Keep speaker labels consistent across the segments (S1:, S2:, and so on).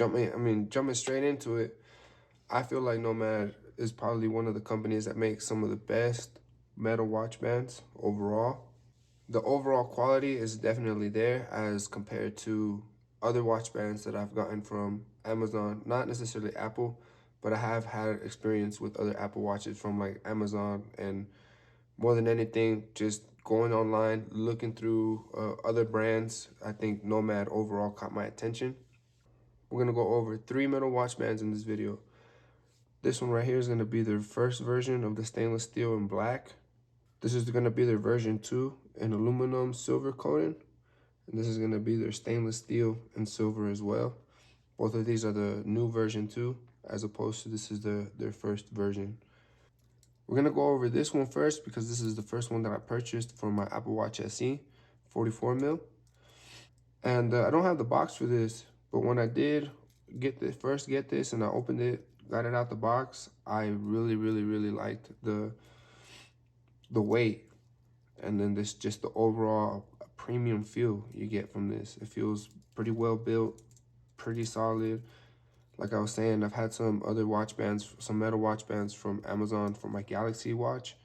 S1: jumping straight into it, I feel like Nomad is probably one of the companies that makes some of the best metal watch bands overall. The overall quality is definitely there as compared to other watch bands that I've gotten from Amazon, not necessarily Apple, but I have had experience with other Apple watches from like Amazon, and more than anything, just going online, looking through other brands. I think Nomad overall caught my attention. We're gonna go over 3 metal watch bands in this video. This one right here is gonna be their first version of the stainless steel in black. This is gonna be their version 2 in aluminum silver coating. And this is gonna be their stainless steel and silver as well. Both of these are the new version 2, as opposed to this is their first version. We're gonna go over this one first because this is the first one that I purchased for my Apple Watch SE, 44 mil. And I don't have the box for this, but when I did get this and I opened it, got it out the box, I really liked the weight, and then this just the overall premium feel you get from this. It feels pretty well built, pretty solid. Like I was saying, I've had some other watch bands, some metal watch bands from Amazon for my Galaxy watch,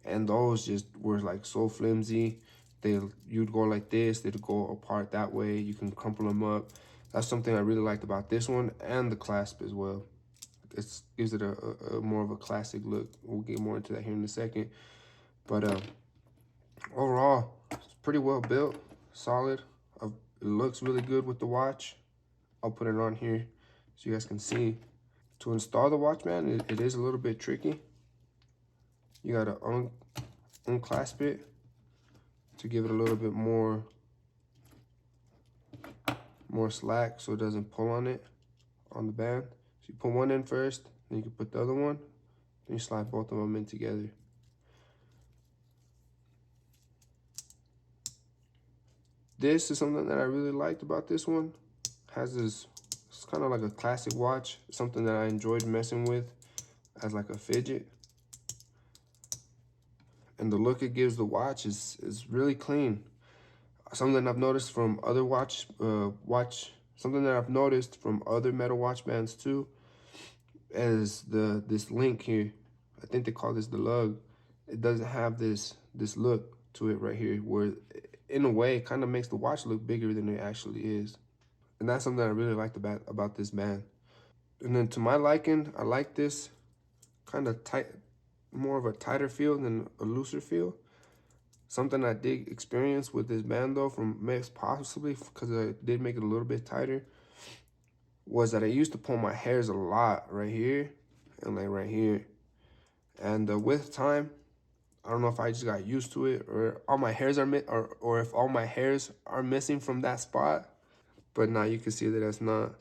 S1: and those just were like so flimsy. You'd go like this, they'd go apart that way. You can crumple them up. That's something I really liked about this one, and the clasp as well. It gives it a more of a classic look. We'll get more into that here in a second. But overall, it's pretty well built, solid. It looks really good with the watch. I'll put it on here so you guys can see. To install the watch band, it is a little bit tricky. You gotta unclasp it to give it a little bit more slack so it doesn't pull on it on the band. So you put one in first, then you can put the other one, then you slide both of them in together. This is something that I really liked about this one. Has this, it's kind of like a classic watch, something that I enjoyed messing with as like a fidget. And the look it gives the watch is really clean. Something I've noticed from other something that I've noticed from other metal watch bands too is this link here. I think they call this the lug. It doesn't have this look to it right here, where in a way it kind of makes the watch look bigger than it actually is. And that's something I really liked about this band. And then to my liking, I like this kind of tight, more of a tighter feel than a looser feel. Something I did experience with this band though, from possibly because I did make it a little bit tighter, was that I used to pull my hairs a lot right here and like right here. And with time, I don't know if I just got used to it, or all my hairs are or if all my hairs are missing from that spot. But now you can see that that's not.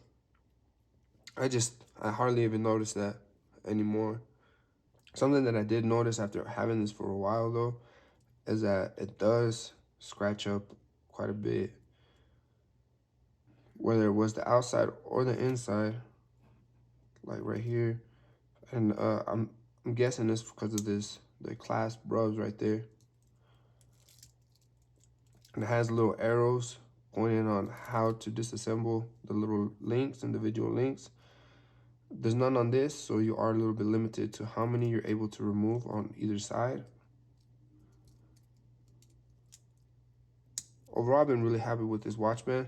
S1: I hardly even notice that anymore. Something that I did notice after having this for a while though, is that it does scratch up quite a bit, whether it was the outside or the inside, like right here. And I'm guessing this because of the clasp rubs right there. And it has little arrows pointing on how to disassemble the little links, individual links. There's none on this, so you are a little bit limited to how many you're able to remove on either side. Overall, I've been really happy with this watch band.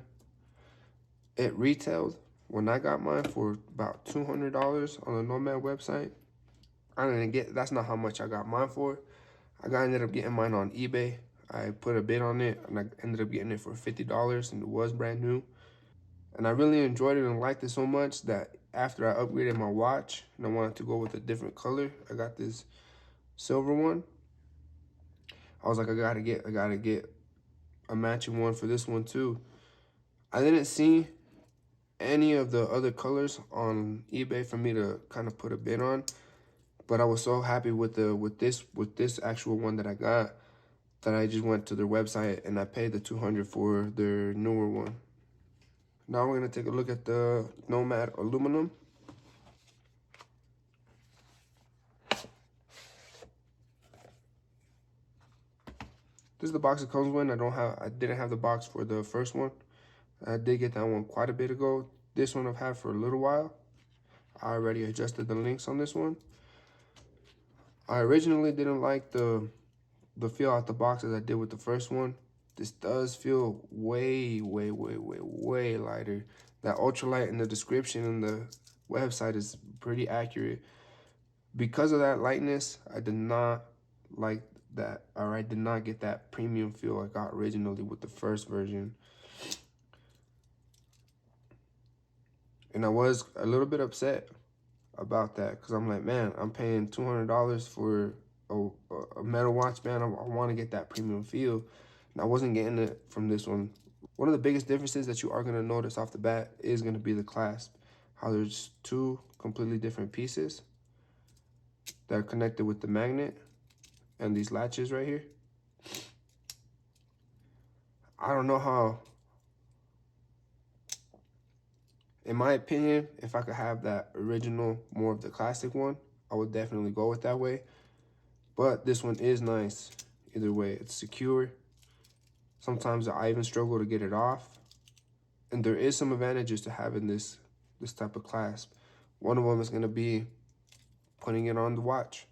S1: It retailed when I got mine for about $200 on the Nomad website. That's not how much I got mine for. Ended up getting mine on eBay. I put a bid on it and I ended up getting it for $50, and it was brand new. And I really enjoyed it and liked it so much that after I upgraded my watch and I wanted to go with a different color, I got this silver one. I was like, I gotta get a matching one for this one too. I didn't see any of the other colors on eBay for me to kind of put a bid on, but I was so happy with this actual one that I got, that I just went to their website and I paid the $200 for their newer one. Now we're gonna take a look at the Nomad aluminum. This is the box it comes with. I didn't have the box for the first one. I did get that one quite a bit ago. This one I've had for a little while. I already adjusted the links on this one. I originally didn't like the feel out the box as I did with the first one. This does feel way, way, way, way, way lighter. That ultralight in the description and the website is pretty accurate. Because of that lightness, I did not like that, or I did not get that premium feel I got originally with the first version. And I was a little bit upset about that because I'm like, man, I'm paying $200 for a metal watch band. I want to get that premium feel, and I wasn't getting it from this one. One of the biggest differences that you are going to notice off the bat is going to be the clasp. How there's two completely different pieces that are connected with the magnet and these latches right here. I don't know how, in my opinion, if I could have that original, more of the classic one, I would definitely go with that way. But this one is nice. Either way, it's secure. Sometimes I even struggle to get it off. And there is some advantages to having this type of clasp. One of them is going to be putting it on the watch.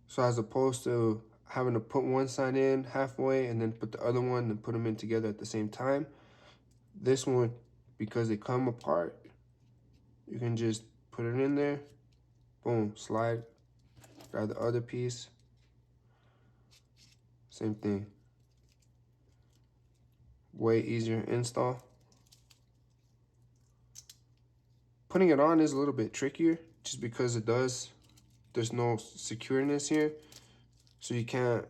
S1: So as opposed to having to put one side in halfway and then put the other one and put them in together at the same time, this one, because they come apart, you can just put it in there, boom, slide, grab the other piece, same thing. Way easier install. Putting it on is a little bit trickier just because there's no secureness here. So you can't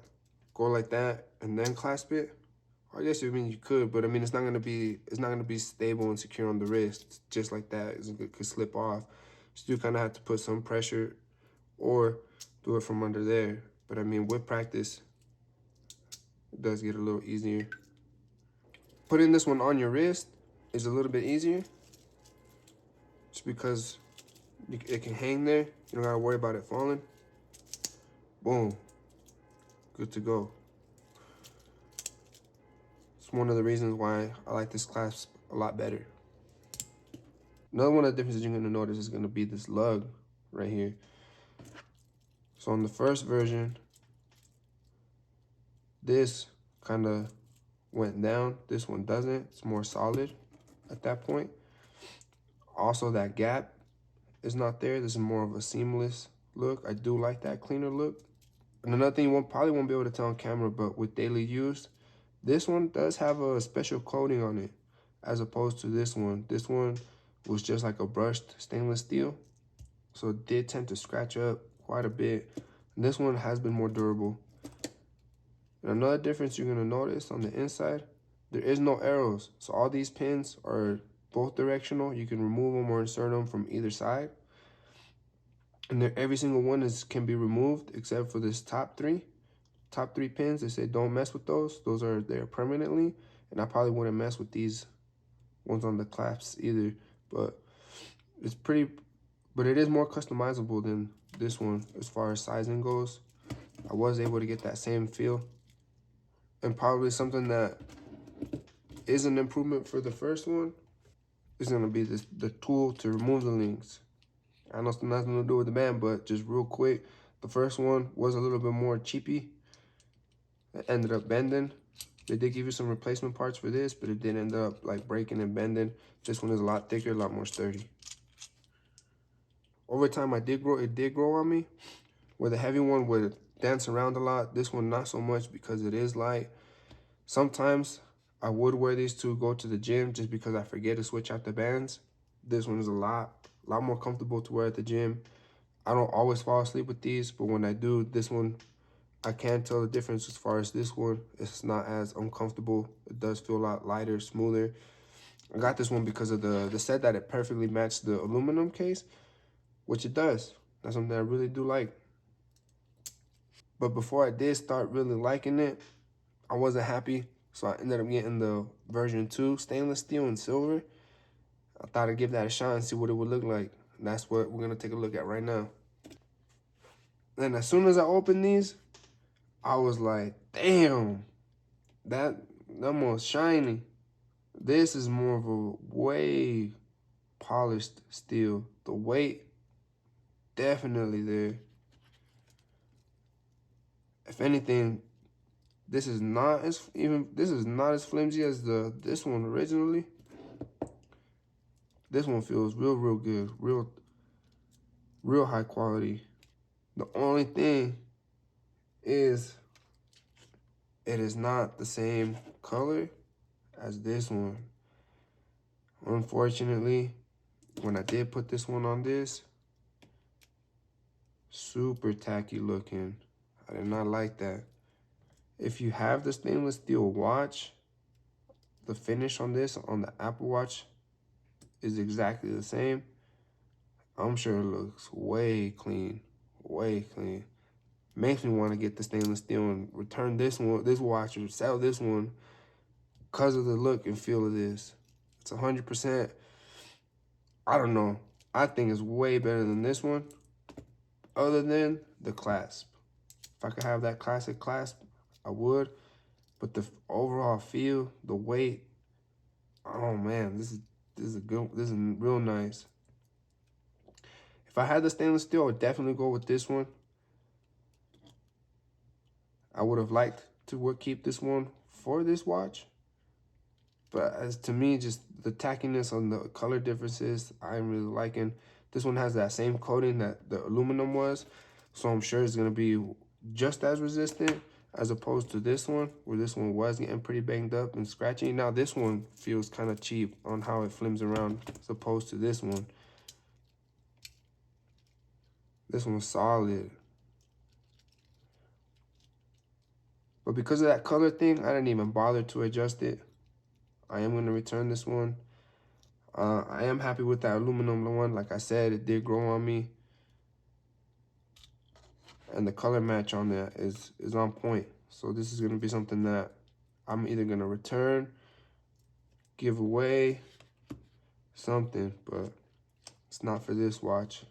S1: go like that and then clasp it. I guess you could, but I mean it's not gonna be stable and secure on the wrist just like that. It could slip off. So you kind of have to put some pressure or do it from under there. But I mean with practice, it does get a little easier. Putting this one on your wrist is a little bit easier, just because it can hang there. You don't gotta worry about it falling. Boom, good to go. It's one of the reasons why I like this clasp a lot better. Another one of the differences you're gonna notice is gonna be this lug right here. So on the first version, this kind of went down. This one doesn't. It's more solid at that point. Also, that gap is not there. This is more of a seamless look. I do like that cleaner look. And another thing you probably won't be able to tell on camera, but with daily use, this one does have a special coating on it as opposed to this one. This one was just like a brushed stainless steel, so it did tend to scratch up quite a bit. And this one has been more durable. And another difference you're gonna notice on the inside, there is no arrows. So all these pins are both directional. You can remove them or insert them from either side. And every single one can be removed except for this top three. Top three pins, they say don't mess with those. Those are there permanently. And I probably wouldn't mess with these ones on the clasps either. But it is more customizable than this one as far as sizing goes. I was able to get that same feel. And probably something that is an improvement for the first one is gonna be the tool to remove the links. I know it's nothing to do with the band, but just real quick, the first one was a little bit more cheapy. It ended up bending. They did give you some replacement parts for this, but it did end up like breaking and bending. This one is a lot thicker, a lot more sturdy. Over time, it did grow on me, where the heavy one would dance around a lot. This one, not so much because it is light. Sometimes I would wear these to go to the gym just because I forget to switch out the bands. This one is a lot more comfortable to wear at the gym. I don't always fall asleep with these, but when I do, this one, I can tell the difference as far as this one. It's not as uncomfortable. It does feel a lot lighter, smoother. I got this one because of the set that it perfectly matched the aluminum case, which it does. That's something I really do like. But before I did start really liking it, I wasn't happy. So I ended up getting the version 2, stainless steel and silver. I thought I'd give that a shot and see what it would look like. And that's what we're gonna take a look at right now. Then as soon as I opened these, I was like, damn, that almost shiny. This is more of a way polished steel. The weight definitely there. If anything, this is not as flimsy as this one originally. This one feels real good, real high quality. The only thing is it is not the same color as this one. Unfortunately, when I did put this one on this, super tacky looking. I did not like that. If you have the stainless steel watch, the finish on this, on the Apple Watch, is exactly the same. I'm sure it looks way clean, way clean. Makes me want to get the stainless steel and return this watch, or sell this one because of the look and feel of this. It's 100%. I don't know. I think it's way better than this one, other than the clasp. If I could have that classic clasp, I would. But the overall feel, the weight, oh man, this is real nice. If I had the stainless steel, I would definitely go with this one. I would have liked to keep this one for this watch. But as to me, just the tackiness on the color differences, I'm really liking. This one has that same coating that the aluminum was. So I'm sure it's going to be just as resistant as opposed to this one, where this one was getting pretty banged up and scratchy. Now this one feels kind of cheap on how it flims around as opposed to this one. This one's solid. But because of that color thing, I didn't even bother to adjust it. I am going to return this one. I am happy with that aluminum one. Like I said, it did grow on me. And the color match on that is on point. So this is going to be something that I'm either going to return, give away, something. But it's not for this watch.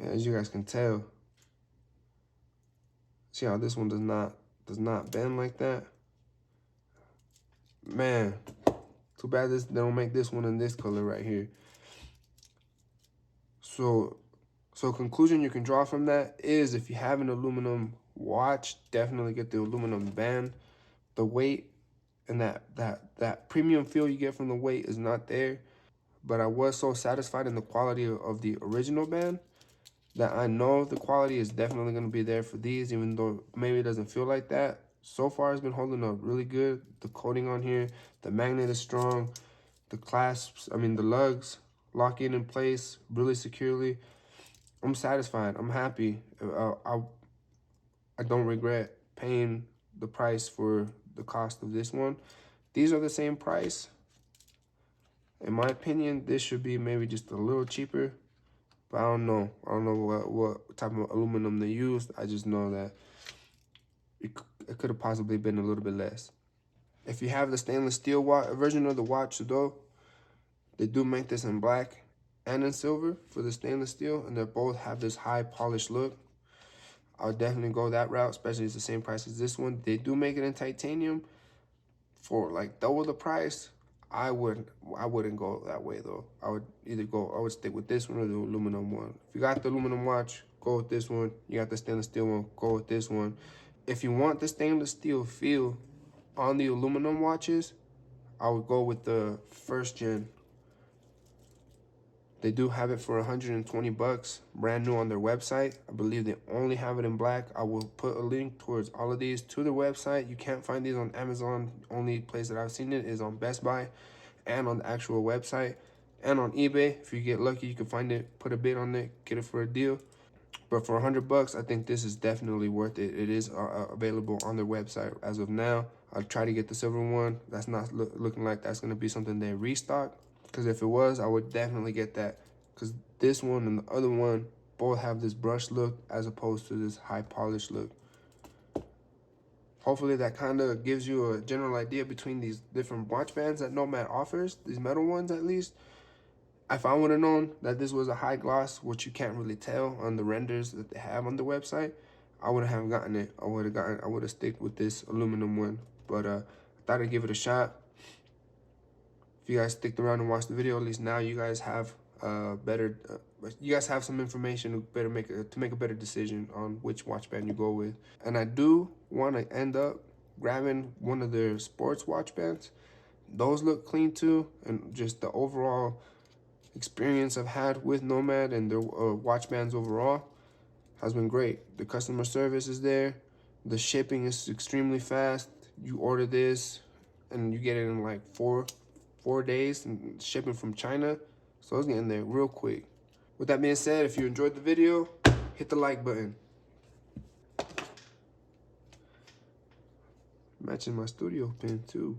S1: As you guys can tell, see how this one does not bend like that. Man, too bad they don't make this one in this color right here. So conclusion you can draw from that is, if you have an aluminum watch, definitely get the aluminum band. The weight and that premium feel you get from the weight is not there. But I was so satisfied in the quality of the original band that I know the quality is definitely going to be there for these, even though maybe it doesn't feel like that. So far, it's been holding up really good. The coating on here, the magnet is strong. The clasps, the lugs lock in place really securely. I'm satisfied. I'm happy. I don't regret paying the price for the cost of this one. These are the same price. In my opinion, this should be maybe just a little cheaper. But I don't know. I don't know what type of aluminum they used. I just know that it could have possibly been a little bit less. If you have the stainless steel version of the watch, though, they do make this in black and in silver for the stainless steel, and they both have this high polished look. I would definitely go that route, especially it's the same price as this one. They do make it in titanium for like double the price. I wouldn't go that way though. I would stick with this one or the aluminum one. If you got the aluminum watch, go with this one. You got the stainless steel one, go with this one. If you want the stainless steel feel on the aluminum watches, I would go with the first gen. They do have it for 120 bucks, brand new on their website. I believe they only have it in black. I will put a link towards all of these to their website. You can't find these on Amazon. Only place that I've seen it is on Best Buy and on the actual website and on eBay. If you get lucky, you can find it, put a bid on it, get it for a deal. But for 100 bucks, I think this is definitely worth it. It is available on their website as of now. I'll try to get the silver one. That's not looking like that's going to be something they restock. Because if it was, I would definitely get that. Because this one and the other one both have this brushed look as opposed to this high polished look. Hopefully that kind of gives you a general idea between these different watch bands that Nomad offers, these metal ones at least. If I would have known that this was a high gloss, which you can't really tell on the renders that they have on the website, I wouldn't have gotten it. I would have stick with this aluminum one. But I thought I'd give it a shot. If you guys stick around and watch the video, at least now you guys have you guys have some information to make a better decision on which watch band you go with. And I do want to end up grabbing one of their sports watch bands. Those look clean too, and just the overall experience I've had with Nomad and their watch bands overall has been great. The customer service is there. The shipping is extremely fast. You order this and you get it in like four days, and shipping from China. So it's getting there real quick. With that being said, if you enjoyed the video, hit the like button. Matching my studio pin too.